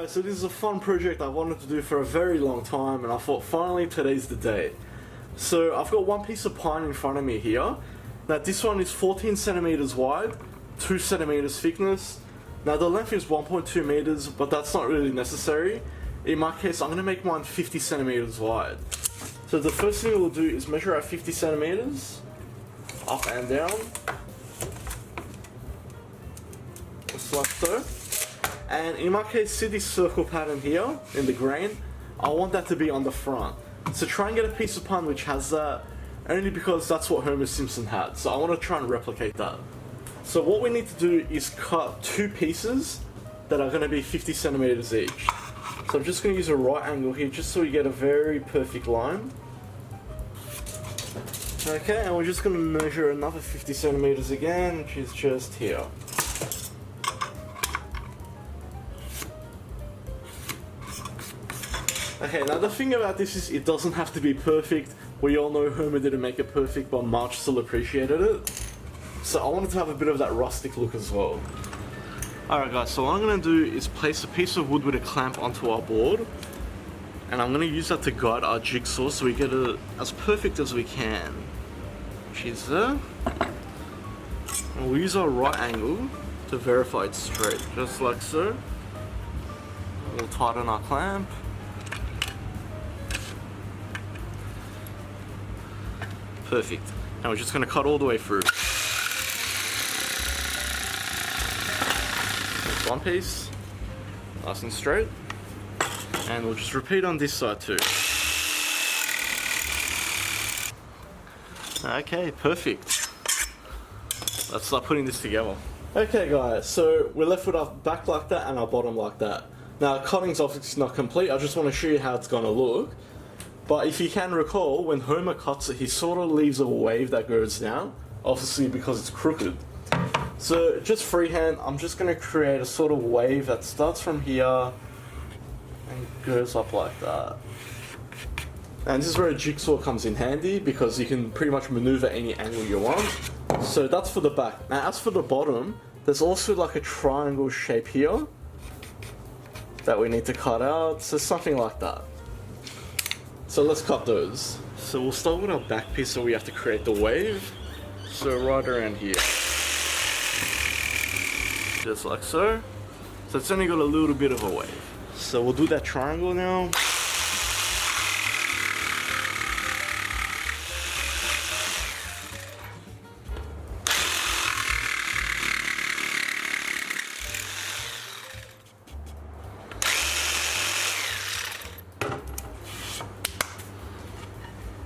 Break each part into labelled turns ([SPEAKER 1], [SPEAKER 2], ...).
[SPEAKER 1] guys, so this is a fun project I wanted to do for a very long time, and I thought finally today's the day. So I've got one piece of pine in front of me here. Now this one is 14 centimeters wide, 2 centimeters thickness. Now the length is 1.2 meters, but that's not really necessary. In my case, I'm going to make mine 50 centimeters wide. So the first thing we'll do is measure out 50 centimeters, up and down, just like so. And in my case, see this circle pattern here in the grain? I want that to be on the front. So try and get a piece of pine which has that, only because that's what Homer Simpson had. So I want to try and replicate that. So what we need to do is cut two pieces that are going to be 50 centimeters each. So I'm just going to use a right angle here just so we get a very perfect line. Okay, and we're just going to measure another 50 centimeters again, which is just here. Okay, now the thing about this is it doesn't have to be perfect. We all know Homer didn't make it perfect, but Marge still appreciated it. So I wanted to have a bit of that rustic look as well. Alright guys, so what I'm going to do is place a piece of wood with a clamp onto our board. And I'm going to use that to guide our jigsaw so we get it as perfect as we can. Which is there. And we'll use our right angle to verify it's straight, just like so. We'll tighten our clamp. Perfect. And we're just going to cut all the way through. One piece, nice and straight, and we'll just repeat on this side too. Okay, perfect. Let's start putting this together. Okay guys, so we're left with our back like that and our bottom like that. Now cutting's obviously not complete, I just want to show you how it's going to look. But if you can recall, when Homer cuts it, he sort of leaves a wave that goes down, obviously because it's crooked. So just freehand, I'm just going to create a sort of wave that starts from here and goes up like that. And this is where a jigsaw comes in handy because you can pretty much maneuver any angle you want. So that's for the back. Now as for the bottom, there's also like a triangle shape here that we need to cut out, so something like that. So let's cut those. So we'll start with our back piece, so we have to create the wave. So right around here. Just like so. So it's only got a little bit of a wave. So we'll do that triangle now.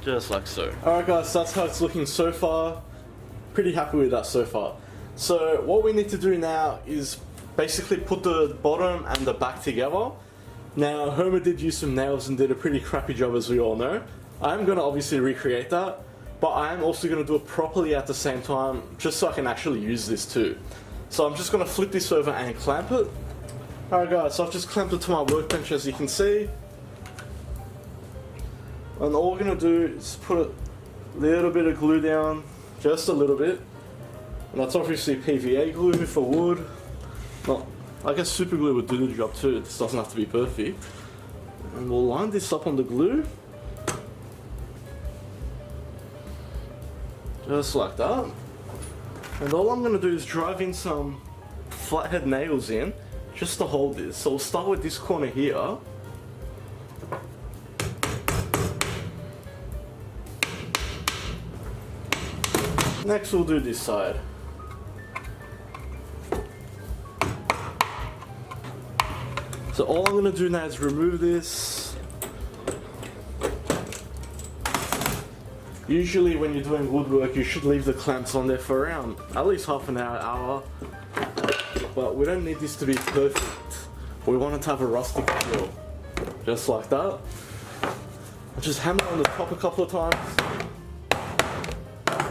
[SPEAKER 1] Just like so. Alright guys, that's how it's looking so far. Pretty happy with that so far. So what we need to do now is basically put the bottom and the back together. Now Homer did use some nails and did a pretty crappy job, as we all know. I'm going to obviously recreate that, but I am also going to do it properly at the same time, just so I can actually use this too. So I'm just going to flip this over and clamp it. Alright guys, so I've just clamped it to my workbench, as you can see. And all we're going to do is put a little bit of glue down, just a little bit. And that's obviously PVA glue for wood. Well, I guess super glue would do the job too, this doesn't have to be perfect. And we'll line this up on the glue. Just like that. And all I'm going to do is drive in some flathead nails in, just to hold this. So we'll start with this corner here. Next we'll do this side. So all I'm going to do now is remove this. Usually when you're doing woodwork you should leave the clamps on there for around at least half an hour. But we don't need this to be perfect. We want it to have a rustic feel. Just like that. I'll just hammer on the top a couple of times.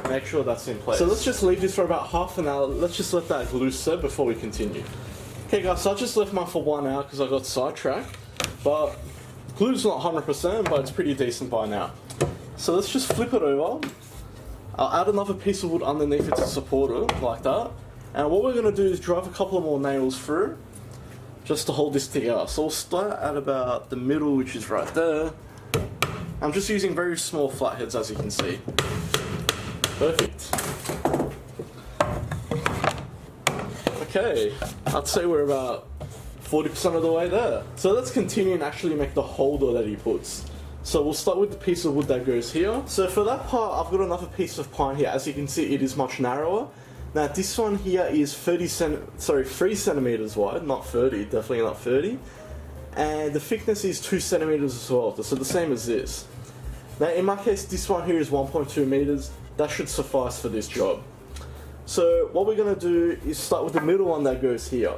[SPEAKER 1] Make sure that's in place. So let's just leave this for about half an hour. Let's just let that glue set before we continue. Okay guys, so I just left mine for 1 hour because I got sidetracked. But glue's not 100%, but it's pretty decent by now. So let's just flip it over. I'll add another piece of wood underneath it to support it, like that. And what we're going to do is drive a couple of more nails through. just to hold this together. So we'll start at about the middle, which is right there. I'm just using very small flatheads, as you can see. Perfect. Okay, I'd say we're about 40% of the way there. So let's continue and actually make the holder that he puts. So we'll start with the piece of wood that goes here. So for that part, I've got another piece of pine here. As you can see, it is much narrower. Now this one here is 3 centimeters wide, not 30, definitely not 30. And the thickness is 2 centimeters as well, so the same as this. Now in my case, this one here is 1.2 meters. That should suffice for this job. So what we're gonna do is start with the middle one that goes here.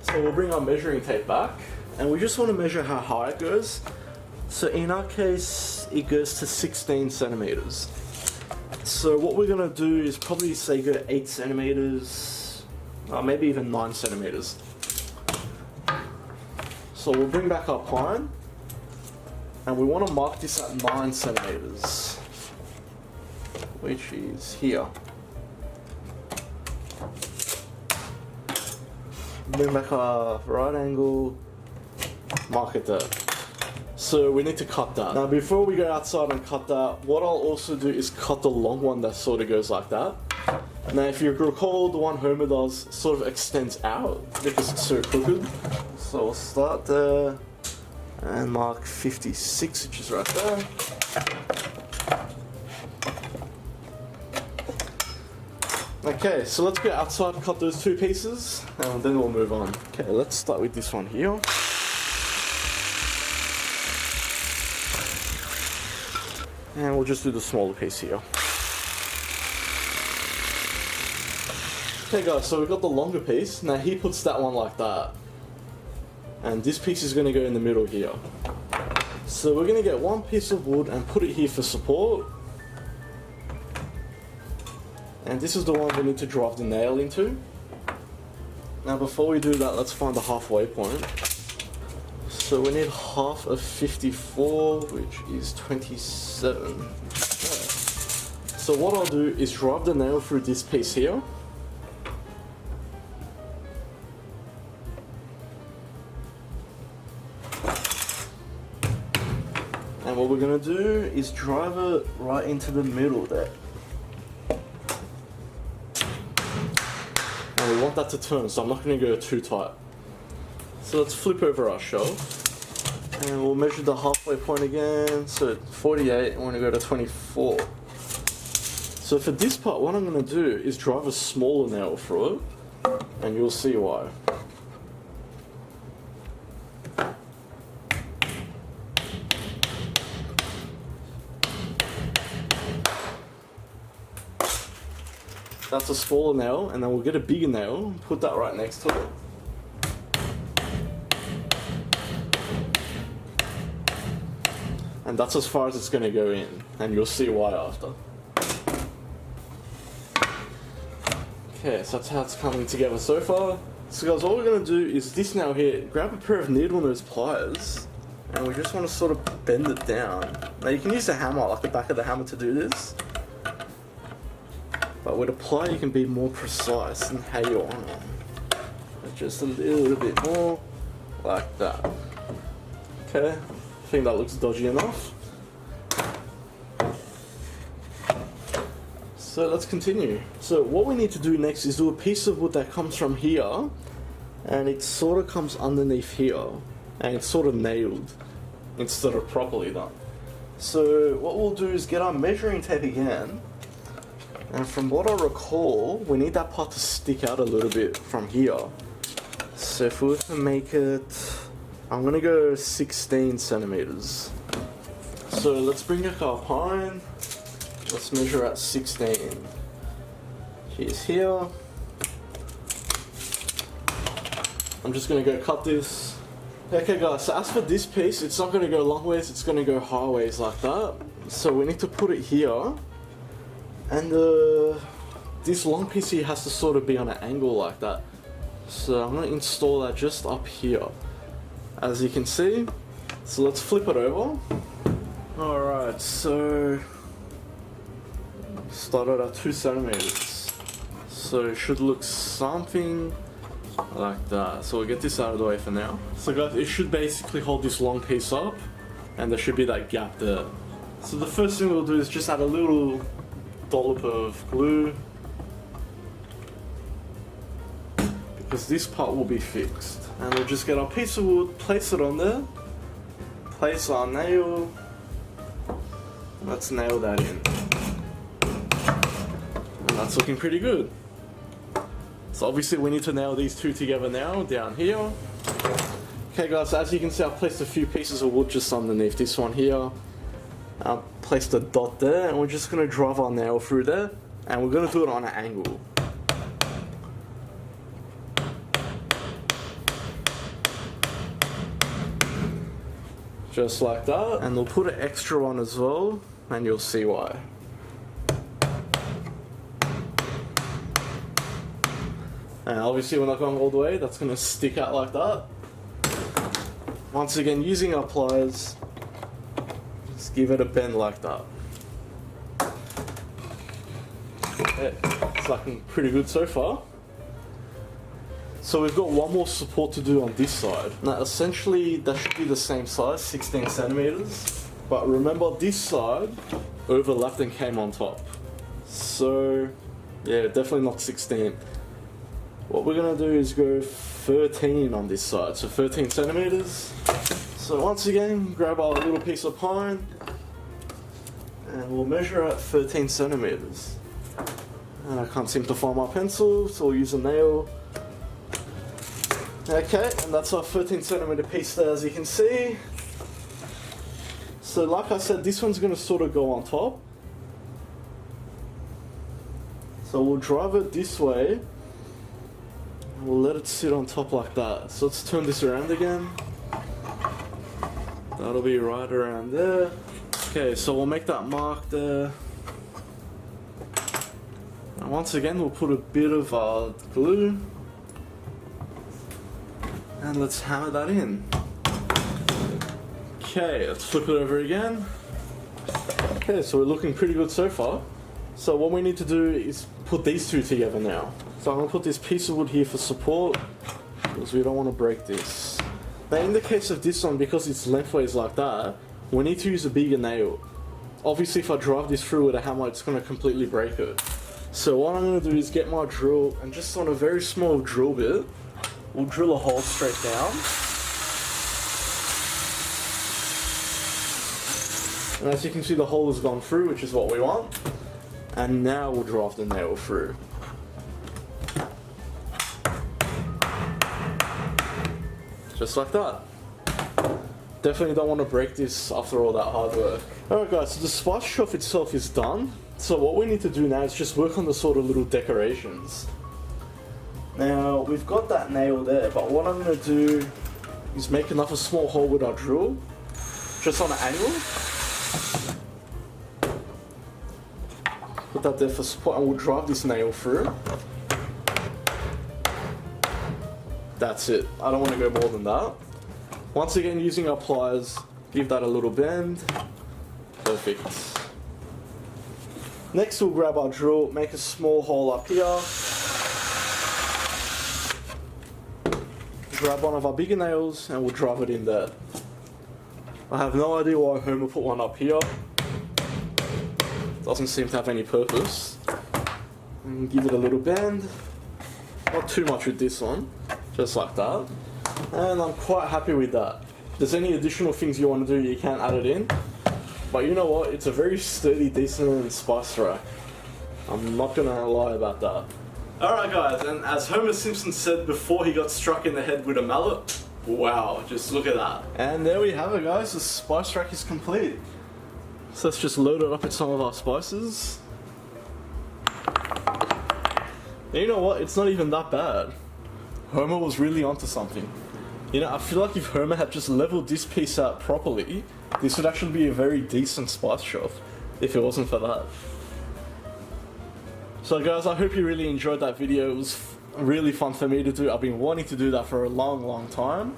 [SPEAKER 1] So we'll bring our measuring tape back, and we just want to measure how high it goes. So in our case, it goes to 16 centimeters. So what we're gonna do is probably say go 8 centimeters, maybe even 9 centimeters. So we'll bring back our pine, and we want to mark this at 9 centimeters, which is here. Bring back our right angle, mark it there. So we need to cut that. Now before we go outside and cut that, what I'll also do is cut the long one that sort of goes like that. Now if you recall, the one Homer does sort of extends out because it's so crooked. So we'll start there and mark 56, which is right there. Okay, so let's go outside and cut those two pieces, and then we'll move on. Okay, let's start with this one here. And we'll just do the smaller piece here. Okay guys, so we've got the longer piece. Now he puts that one like that. And this piece is going to go in the middle here. So we're going to get one piece of wood and put it here for support. And this is the one we need to drive the nail into. Now before we do that, let's find the halfway point. So we need half of 54, which is 27. Okay. So what I'll do is drive the nail through this piece here. And what we're going to do is drive it right into the middle there. And we want that to turn, so I'm not going to go too tight. So let's flip over our shelf. And we'll measure the halfway point again. So 48, I want to go to 24. So for this part, what I'm going to do is drive a smaller nail through it. And you'll see why. That's a smaller nail, and then we'll get a bigger nail and put that right next to it. And that's as far as it's going to go in, and you'll see why after. Okay, so that's how it's coming together so far. So guys, all we're going to do is this nail here, grab a pair of needle nose pliers, and we just want to sort of bend it down. Now you can use the hammer, like the back of the hammer, to do this. But with a plier you can be more precise in how you want it. Just a little bit more, like that. Okay, I think that looks dodgy enough. So let's continue. So what we need to do next is do a piece of wood that comes from here, and it sort of comes underneath here, and it's sort of nailed instead of properly done. So what we'll do is get our measuring tape again. And from what I recall, we need that part to stick out a little bit from here. So if we were to make it, I'm going to go 16 centimeters. So let's bring back our pine. Let's measure at 16. Here's here. I'm just going to go cut this. Okay guys, so as for this piece, it's not going to go long ways, it's going to go high ways like that. So we need to put it here. And this long piece here has to sort of be on an angle like that. So I'm going to install that just up here, as you can see. So let's flip it over. Alright, so started at 2 centimeters. So it should look something Like that. So we'll get this out of the way for now. So guys, it should basically hold this long piece up, and there should be that gap there. So the first thing we'll do is just add a little dollop of glue, because this part will be fixed. And we'll just get our piece of wood, place it on there, place our nail, let's nail that in. And that's looking pretty good. So obviously we need to nail these two together now, down here. Okay guys, so as you can see, I've placed a few pieces of wood just underneath this one here. I've placed a dot there, and we're just going to drive our nail through there, and we're going to do it on an angle. Just like that, and we'll put an extra one as well, and you'll see why. And obviously we're not going all the way, that's going to stick out like that. Once again, using our pliers, just give it a bend like that. Okay, it's looking pretty good so far. So we've got one more support to do on this side. Now essentially that should be the same size, 16 centimeters. But remember, this side overlapped and came on top. So yeah, definitely not 16. What we're gonna do is go 13 on this side, so 13 centimeters. So once again, grab our little piece of pine, and we'll measure at 13 centimeters. And I can't seem to find my pencil, so we'll use a nail. Okay, and that's our 13 centimeter piece there, as you can see. So like I said, this one's gonna sort of go on top. So we'll drive it this way, and we'll let it sit on top like that. So let's turn this around again. That'll be right around there. Okay, so we'll make that mark there. And once again, we'll put a bit of glue. And let's hammer that in. Okay, let's flip it over again. Okay, so we're looking pretty good so far. So what we need to do is put these two together now. So I'm going to put this piece of wood here for support, because we don't want to break this. Now in the case of this one, because it's lengthways like that, we need to use a bigger nail. Obviously if I drive this through with a hammer, it's going to completely break it. So what I'm going to do is get my drill, and just on a very small drill bit, we'll drill a hole straight down. And as you can see, the hole has gone through, which is what we want. And now we'll drive the nail through. Just like that. Definitely don't want to break this after all that hard work. Alright guys, so the spice shelf itself is done. So what we need to do now is just work on the sort of little decorations. Now, we've got that nail there, but what I'm going to do is make another small hole with our drill, just on an angle. Put that there for support, and we'll drive this nail through. That's it. I don't want to go more than that. Once again, using our pliers, give that a little bend. Perfect. Next, we'll grab our drill, make a small hole up here. Grab one of our bigger nails, and we'll drive it in there. I have no idea why Homer put one up here. Doesn't seem to have any purpose. And give it a little bend. Not too much with this one, just like that. And I'm quite happy with that. If there's any additional things you want to do, you can add it in. But you know what? It's a very sturdy, decent spice rack. I'm not gonna lie about that. Alright guys, and as Homer Simpson said before he got struck in the head with a mallet, wow, just look at that. And there we have it guys, the spice rack is complete. So let's just load it up with some of our spices. And you know what, it's not even that bad. Homer was really onto something. You know, I feel like if Homer had just leveled this piece out properly, this would actually be a very decent spice shelf, if it wasn't for that. So guys, I hope you really enjoyed that video. It was really fun for me to do. I've been wanting to do that for a long time.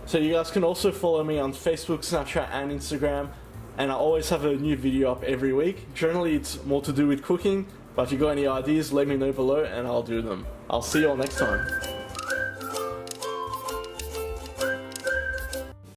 [SPEAKER 1] So you guys can also follow me on Facebook, Snapchat and Instagram. And I always have a new video up every week. Generally it's more to do with cooking, but if you got any ideas, let me know below and I'll do them. I'll see you all next time.